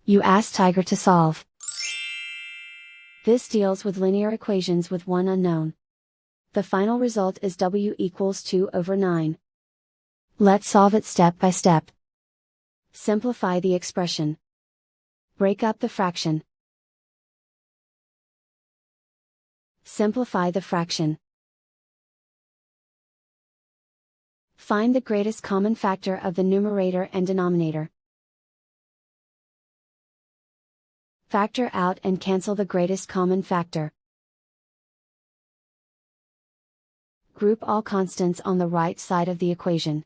You ask Tiger to solve. This deals with linear equations with one unknown. The final result is w equals 2/9. Let's solve it step by step. Simplify the expression. Break up the fraction. Simplify the fraction. Find the greatest common factor of the numerator and denominator. Factor out and cancel the greatest common factor. Group all constants on the right side of the equation.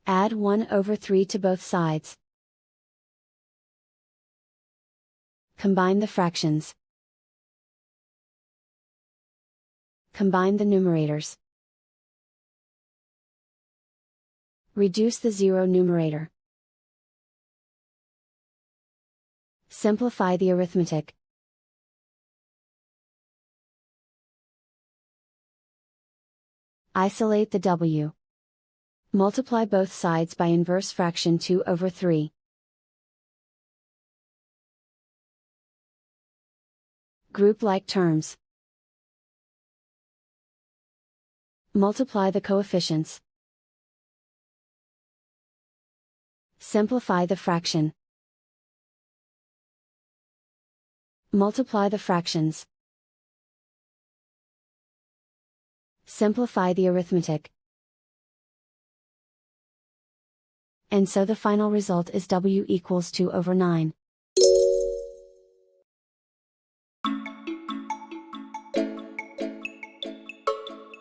Add 1/3 to both sides. Combine the fractions. Combine the numerators. Reduce the zero numerator. Simplify the arithmetic. Isolate the w. Multiply both sides by inverse fraction 2/3. Group like terms. Multiply the coefficients. Simplify the fraction. Multiply the fractions. Simplify the arithmetic. And so the final result is w equals 2/9.